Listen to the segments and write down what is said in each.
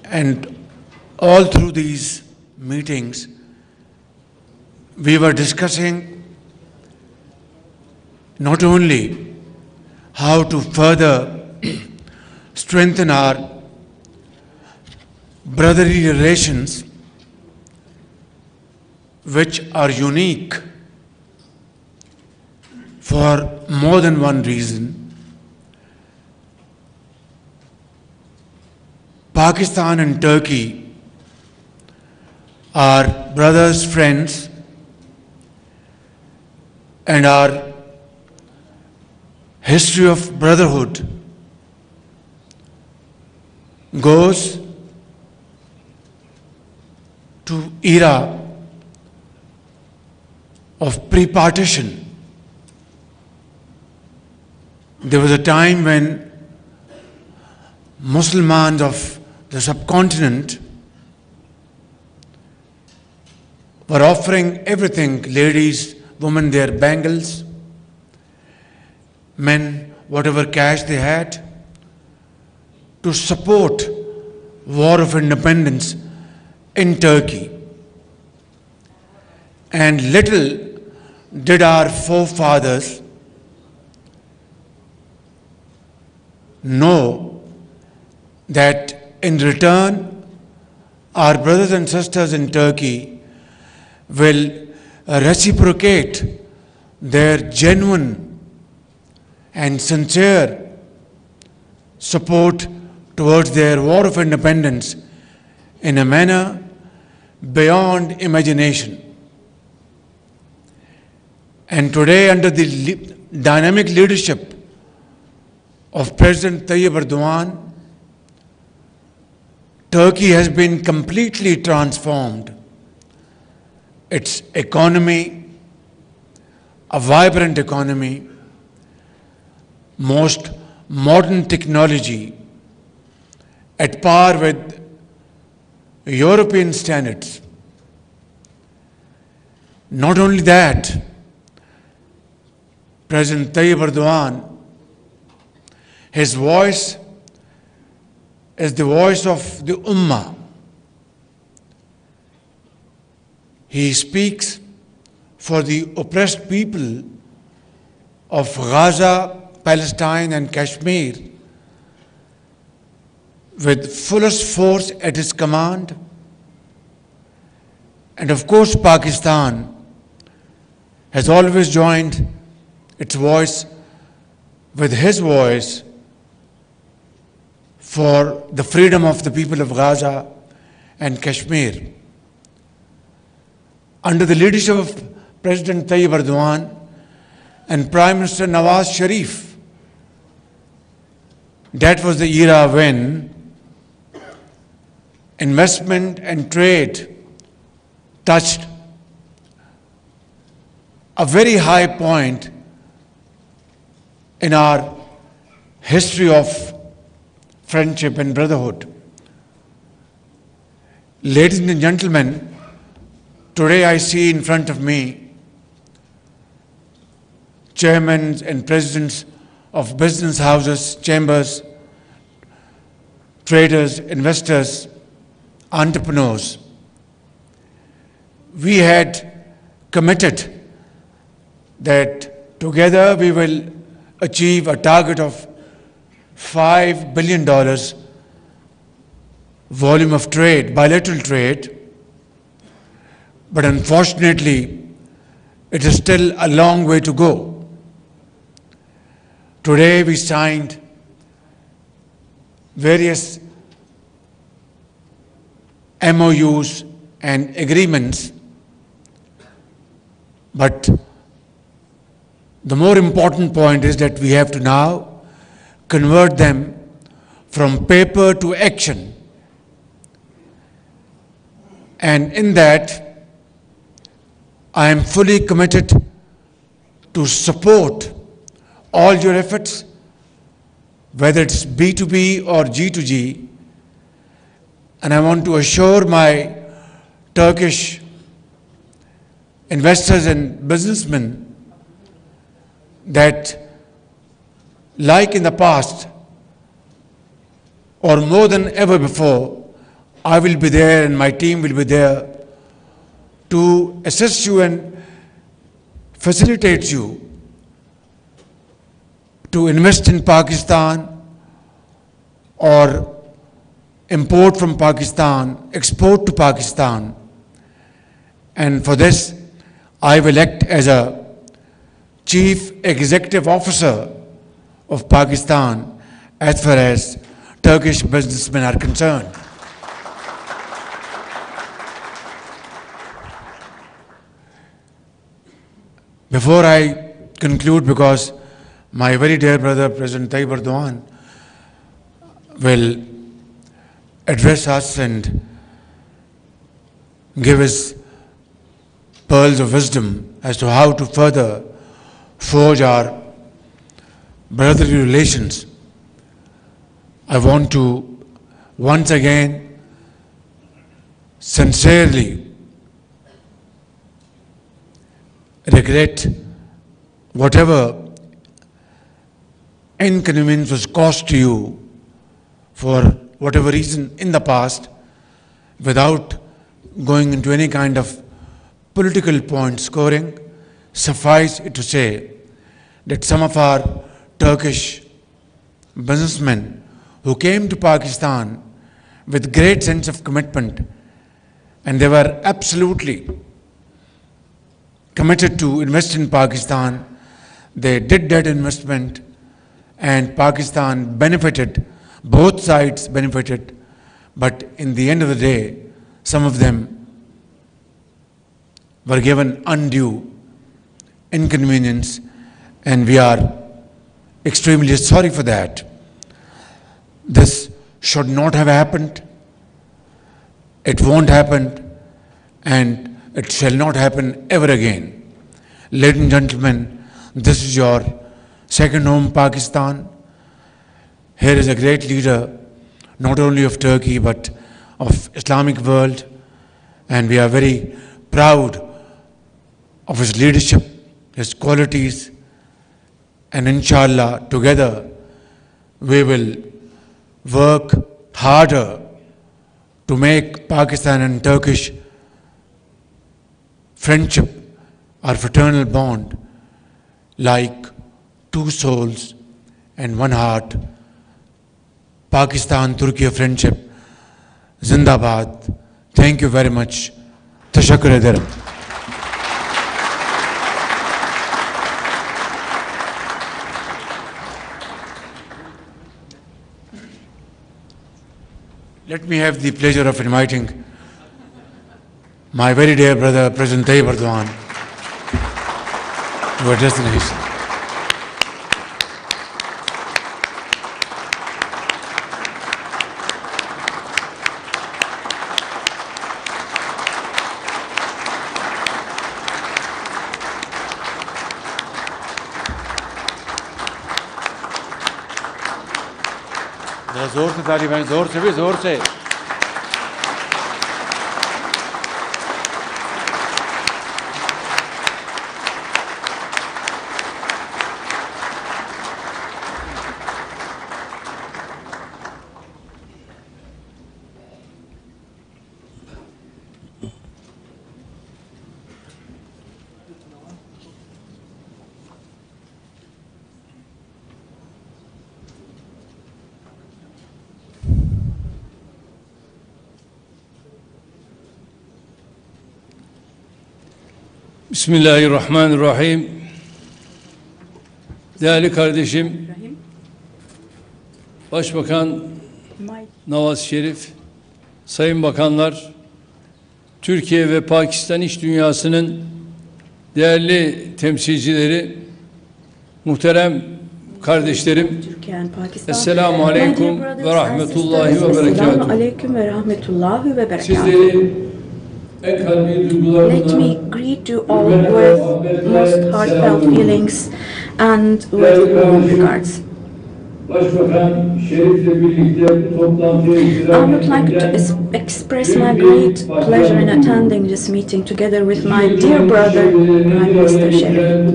And all through these meetings, we were discussing not only how to further strengthen our brotherly relations, which are unique for more than one reason. Pakistan and Turkey are brothers, friends, and our history of brotherhood goes to era of pre-partition. There was a time when Muslims of the subcontinent were offering everything, ladies, women, their bangles, men, whatever cash they had, to support war of independence in Turkey. And little did our forefathers know that in return, our brothers and sisters in Turkey will reciprocate their genuine and sincere support towards their war of independence in a manner beyond imagination. And today, under the dynamic leadership of President Tayyip Erdogan, Turkey has been completely transformed. Its economy, a vibrant economy, most modern technology, at par with European standards. Not only that, President Tayyip Erdogan, his voice is the voice of the Ummah. He speaks for the oppressed people of Gaza, Palestine and Kashmir with fullest force at his command. And of course, Pakistan has always joined its voice with his voice for the freedom of the people of Gaza and Kashmir. Under the leadership of President Tayyip Erdogan and Prime Minister Nawaz Sharif, that was the era when investment and trade touched a very high point in our history of friendship and brotherhood. Ladies and gentlemen, today I see in front of me chairmen and presidents of business houses, chambers, traders, investors, entrepreneurs. We had committed that together we will achieve a target of $5 billion volume of trade, bilateral trade, but unfortunately, it is still a long way to go. Today we signed various MOUs and agreements, but the more important point is that we have to now convert them from paper to action. And in that, I am fully committed to support all your efforts, whether it's B2B or G2G. And I want to assure my Turkish investors and businessmen that, like in the past, or more than ever before, I will be there and my team will be there to assist you and facilitate you to invest in Pakistan or import from Pakistan, export to Pakistan. And for this, I will act as a Chief Executive Officer of Pakistan as far as Turkish businessmen are concerned. Before I conclude, because my very dear brother, President Tayyip Erdogan, will address us and give his pearls of wisdom as to how to further forge our brotherly relations, I want to once again sincerely regret whatever inconvenience was caused to you for whatever reason in the past, without going into any kind of political point scoring. Suffice it to say that some of our Turkish businessmen who came to Pakistan with great sense of commitment, and they were absolutely committed to invest in Pakistan, they did that investment and Pakistan benefited, both sides benefited, but in the end of the day, some of them were given undue inconvenience, and we are extremely sorry for that. This should not have happened. It won't happen, and it shall not happen ever again. Ladies and gentlemen, this is your second home, Pakistan. Here is a great leader, not only of Turkey, but of Islamic world, and we are very proud of his leadership, his qualities, and inshallah, together, we will work harder to make Pakistan and Turkish friendship, our fraternal bond, like two souls and one heart. Pakistan-Turkey friendship, Zindabad. Thank you very much. Tashakkur ederim. Let me have the pleasure of inviting my very dear brother, President Tayyip Erdogan, to address the nation. जोर से ताली बजाएं, जोर से भी जोर से। Bismillahirrahmanirrahim. Değerli kardeşim, Başbakan Nawaz Şerif, Sayın Bakanlar, Türkiye ve Pakistan iş dünyasının değerli temsilcileri, muhterem kardeşlerim, Esselamu Aleyküm ve Rahmetullahi ve Berekatuhu. Sizleri Let me greet you all with most heartfelt feelings and with warm regards. I would like to express my great pleasure in attending this meeting together with my dear brother, Prime Minister Sharif.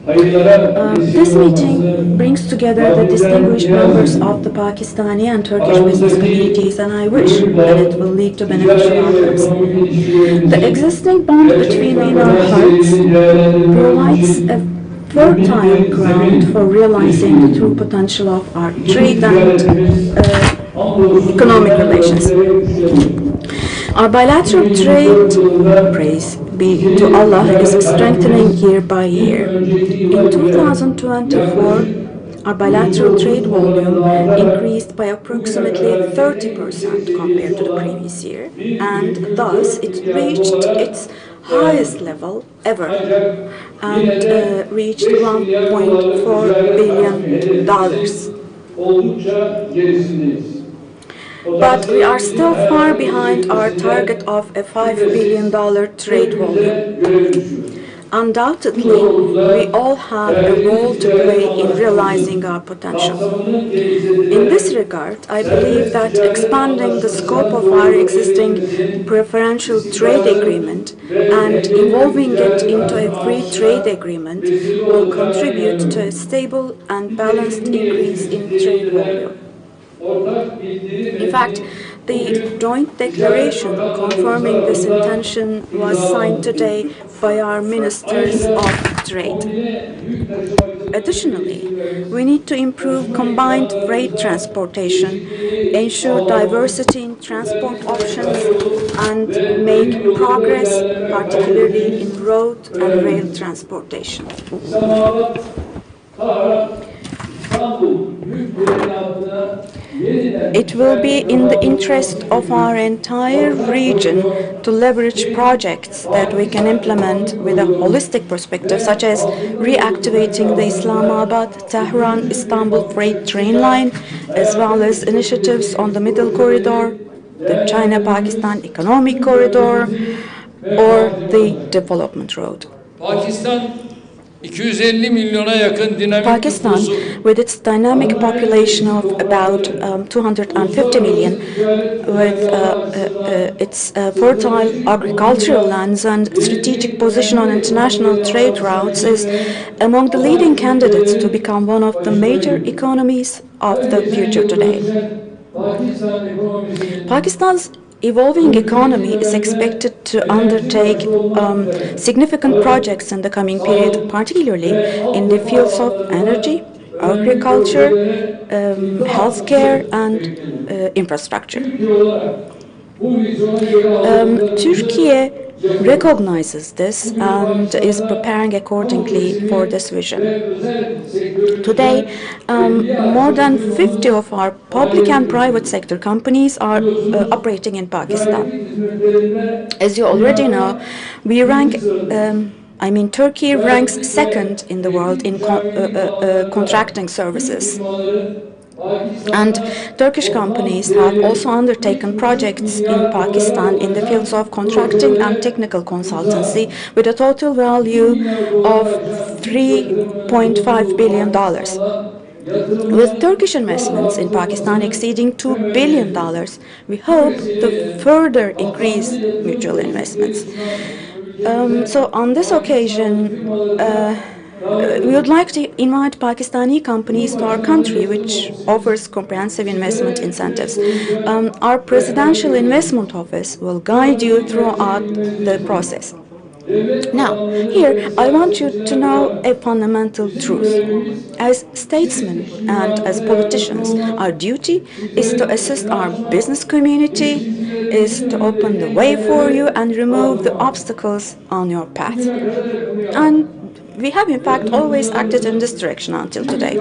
This meeting brings together the distinguished members of the Pakistani and Turkish business communities, and I wish that it will lead to beneficial outcomes. The existing bond between our hearts provides a fertile ground for realizing the true potential of our trade and economic relations. Our bilateral trade, praise be to Allah, is strengthening year by year. In 2024, our bilateral trade volume increased by approximately 30% compared to the previous year, and thus it reached its highest level ever and reached $1.4 billion. But we are still far behind our target of a $5 billion trade volume. Undoubtedly, we all have a role to play in realizing our potential. In this regard, I believe that expanding the scope of our existing preferential trade agreement and evolving it into a free trade agreement will contribute to a stable and balanced increase in trade volume. In fact, the joint declaration confirming this intention was signed today by our ministers of trade. Additionally, we need to improve combined freight transportation, ensure diversity in transport options, and make progress, particularly in road and rail transportation. It will be in the interest of our entire region to leverage projects that we can implement with a holistic perspective, such as reactivating the Islamabad-Tehran-Istanbul freight train line, as well as initiatives on the Middle Corridor, the China-Pakistan Economic Corridor, or the Development Road. Pakistan, with its dynamic population of about 250 million, with its fertile agricultural lands and strategic position on international trade routes, is among the leading candidates to become one of the major economies of the future today. Pakistan's evolving economy is expected to undertake significant projects in the coming period, particularly in the fields of energy, agriculture, healthcare, and infrastructure. Turkey recognizes this and is preparing accordingly for this vision. Today, more than 50 of our public and private sector companies are operating in Pakistan. As you already know, Turkey ranks second in the world in contracting services. And Turkish companies have also undertaken projects in Pakistan in the fields of contracting and technical consultancy with a total value of $3.5 billion. With Turkish investments in Pakistan exceeding $2 billion, we hope to further increase mutual investments. So on this occasion, we would like to invite Pakistani companies to our country, which offers comprehensive investment incentives. Our Presidential Investment Office will guide you throughout the process. Now, here, I want you to know a fundamental truth. As statesmen and as politicians, our duty is to assist our business community, is to open the way for you and remove the obstacles on your path. And we have, in fact, always acted in this direction until today.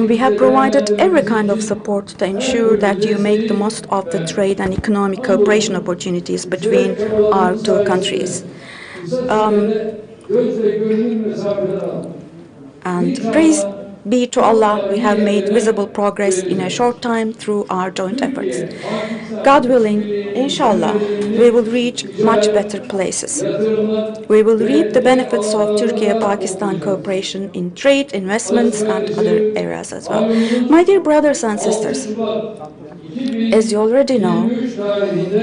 We have provided every kind of support to ensure that you make the most of the trade and economic cooperation opportunities between our two countries. And praise be to Allah, we have made visible progress in a short time through our joint efforts. God willing, inshallah, we will reach much better places. We will reap the benefits of Turkey-Pakistan cooperation in trade, investments, and other areas as well. My dear brothers and sisters, As you already know,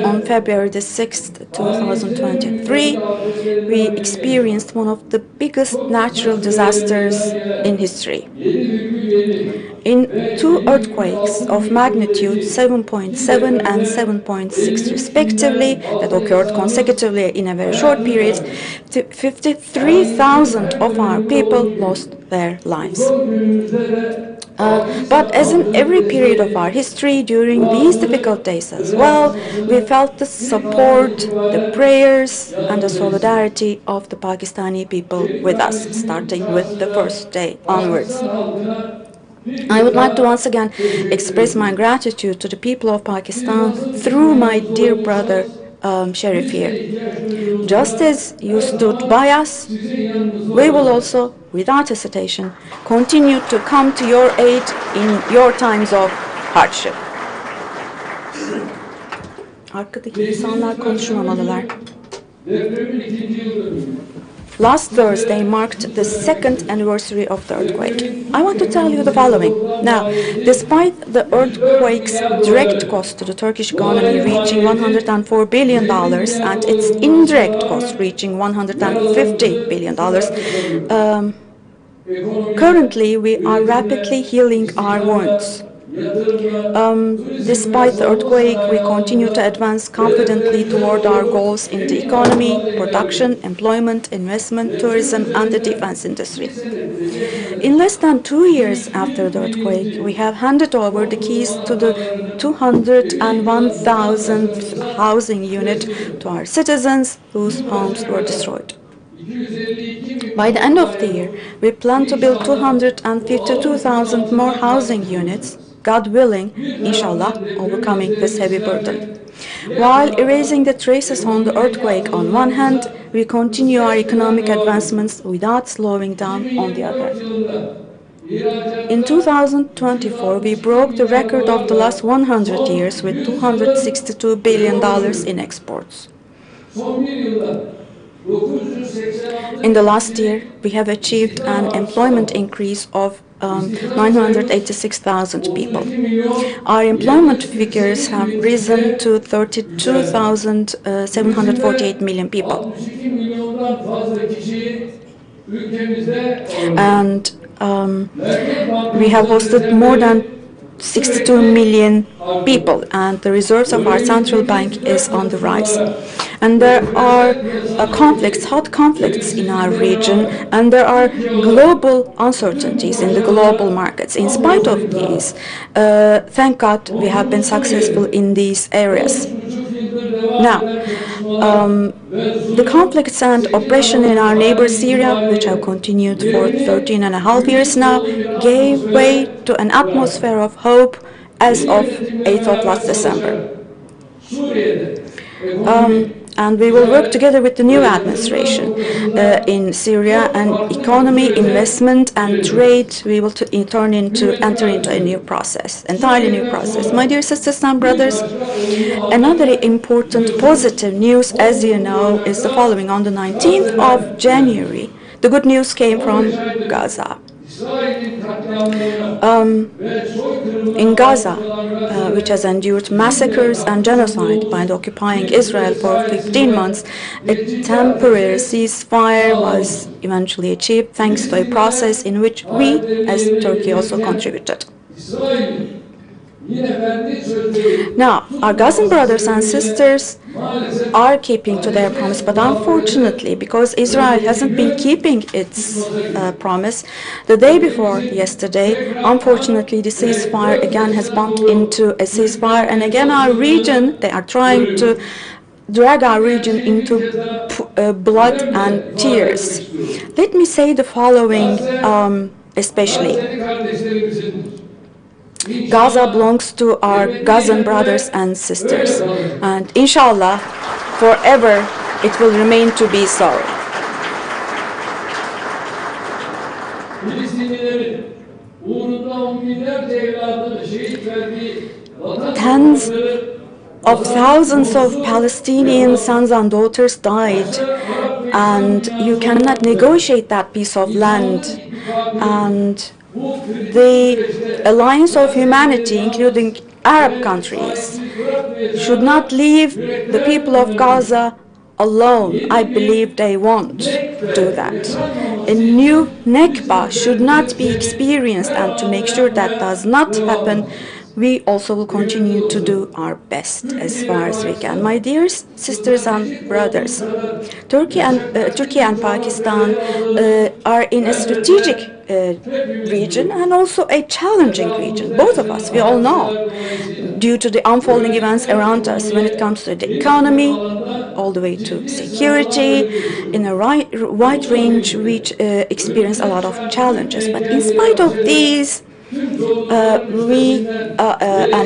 on February the 6th, 2023, we experienced one of the biggest natural disasters in history. In two earthquakes of magnitude 7.7 and 7.6 respectively, that occurred consecutively in a very short period, 53,000 of our people lost their lives. But as in every period of our history, during these difficult days as well, we felt the support, the prayers, and the solidarity of the Pakistani people with us, starting with the first day onwards. I would like to once again express my gratitude to the people of Pakistan through my dear brother Sharif here. Just as you stood by us, we will also, without hesitation, continue to come to your aid in your times of hardship. Arkadaki insanlar konuşmamalılar. Last Thursday marked the second anniversary of the earthquake. I want to tell you the following. Now, despite the earthquake's direct cost to the Turkish economy reaching $104 billion and its indirect cost reaching $150 billion, currently we are rapidly healing our wounds. Despite the earthquake, we continue to advance confidently toward our goals in the economy, production, employment, investment, tourism, and the defense industry. In less than 2 years after the earthquake, we have handed over the keys to the 201,000th housing unit to our citizens whose homes were destroyed. By the end of the year, we plan to build 252,000 more housing units, God willing, inshallah, overcoming this heavy burden. While erasing the traces on the earthquake on one hand, we continue our economic advancements without slowing down on the other. In 2024, we broke the record of the last 100 years with $262 billion in exports. In the last year, we have achieved an employment increase of 986,000 people. Our employment figures have risen to 32,748 million people. And we have hosted more than 62 million people, and the reserves of our central bank is on the rise. And there are conflicts, hot conflicts in our region, and there are global uncertainties in the global markets. In spite of these, thank God we have been successful in these areas. Now, the conflicts and oppression in our neighbor Syria, which have continued for 13 and a half years now, gave way to an atmosphere of hope as of 8th of last December. And we will work together with the new administration in Syria, and economy, investment, and trade. We will enter into a new process, entirely new process. My dear sisters and brothers, another important positive news, as you know, is the following. On the 19th of January, the good news came from Gaza. In Gaza, which has endured massacres and genocide by the occupying Israel for 15 months, a temporary ceasefire was eventually achieved thanks to a process in which we, as Turkey, also contributed. Now, our Gazan brothers and sisters are keeping to their promise, but unfortunately, because Israel hasn't been keeping its promise, the day before yesterday, unfortunately, the ceasefire again has bumped into a ceasefire, and again our region, they are trying to drag our region into blood and tears. Let me say the following, especially. Gaza belongs to our Gazan brothers and sisters, and inshallah, forever it will remain to be so. Tens of thousands of Palestinian sons and daughters died, and you cannot negotiate that piece of land. And the Alliance of Humanity, including Arab countries should not leave the people of Gaza alone. I believe they won't do that. A new Nakba should not be experienced, and to make sure that does not happen, we also will continue to do our best as far as we can. My dear sisters and brothers, Turkey and Pakistan are in a strategic region and also a challenging region. Both of us, we all know, due to the unfolding events around us when it comes to the economy, all the way to security, in a wide range, we experience a lot of challenges. But in spite of these, and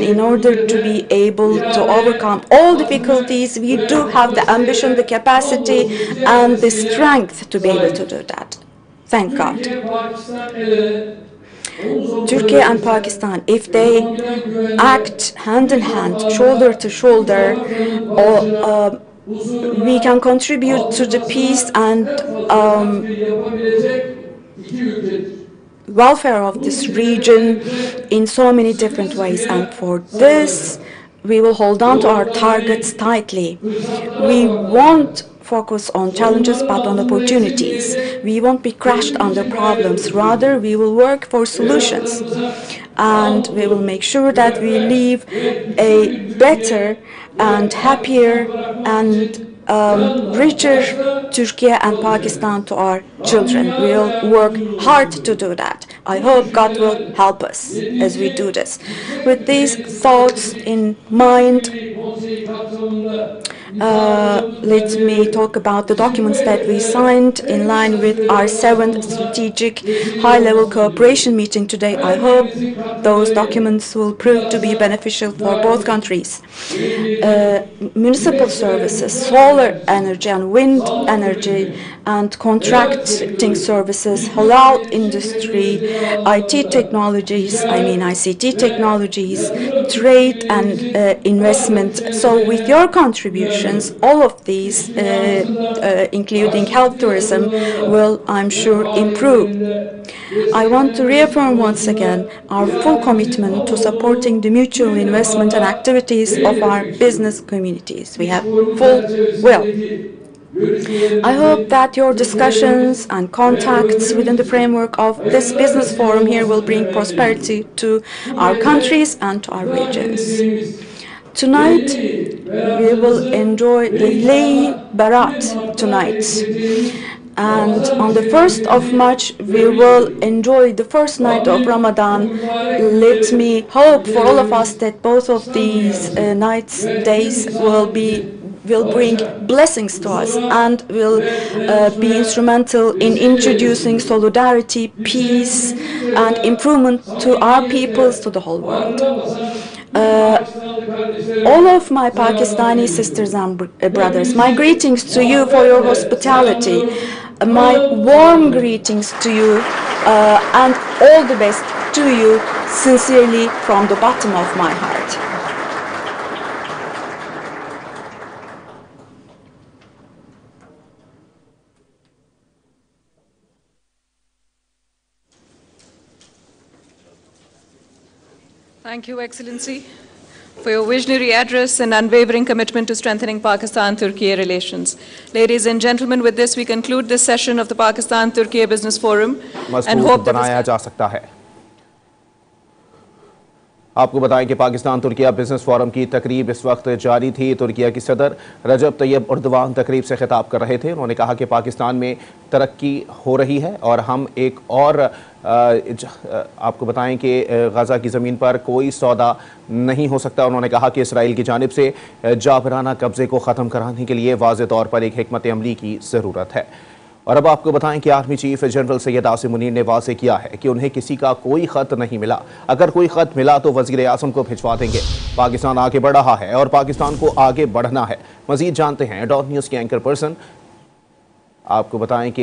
in order to be able to overcome all difficulties, we do have the ambition, the capacity, and the strength to be able to do that. Thank God. Turkey and Pakistan, if they act hand in hand, shoulder to shoulder, we can contribute to the peace and welfare of this region in so many different ways. And for this, we will hold on to our targets tightly. We won't focus on challenges but on opportunities. We won't be crushed under problems. Rather, we will work for solutions. And we will make sure that we leave a better and happier and richer Turkey and Pakistan to our children. We'll work hard to do that. I hope God will help us as we do this. With these thoughts in mind, let me talk about the documents that we signed in line with our 7th strategic high-level cooperation meeting today. I hope those documents will prove to be beneficial for both countries. Municipal services, solar energy and wind energy, and contracting services, halal industry, ICT technologies, trade and investment. So with your contributions, all of these, including health tourism, will, I'm sure, improve. I want to reaffirm once again our full commitment to supporting the mutual investment and activities of our business communities. We have full will. I hope that your discussions and contacts within the framework of this business forum here will bring prosperity to our countries and to our regions. Tonight, we will enjoy the Lay Barat tonight. And on the 1st of March, we will enjoy the first night of Ramadan. Let me hope for all of us that both of these days will bring blessings to us and will be instrumental in introducing solidarity, peace, and improvement to our peoples, to the whole world. All of my Pakistani sisters and brothers, my greetings to you for your hospitality, my warm greetings to you, and all the best to you, sincerely from the bottom of my heart. Thank you, Excellency, for your visionary address and unwavering commitment to strengthening Pakistan-Turkey relations. Ladies and gentlemen, with this we conclude this session of the Pakistan-Turkey Business Forum and hope that आपको बताएं कि Pakistan Türkiye business forum की तकरीब इस वक्त जारी थी। तुर्किया की सदर रजब तैयब उर्दवान तकरीब से खिताब कर रहे थे। उन्होंने कहा कि पाकिस्तान में तरक्की हो रही है और हम एक और आपको बताएं कि गजा की ज़मीन पर कोई सौदा नहीं हो सकता। उन्होंने कहा कि इसराइल की जानिब से जाबराना कब्जे को ख़त्म कराने के लिए वाज़ेह तौर पर एक हिकमत अमली की ज़रूरत है। और अब आपको बताएं कि army chief general Syed Asim Munir ने वाज़ेह किया है कि उन्हें किसी का कोई ख़त नहीं मिला। अगर कोई ख़त मिला तो वज़ीर आज़म को भिजवा देंगे। पाकिस्तान आगे बढ़ रहा है और पाकिस्तान को आगे बढ़ना है। मज़ीद जानते हैं डॉट न्यूज़ के एंकर पर्सन। आपको बताएं कि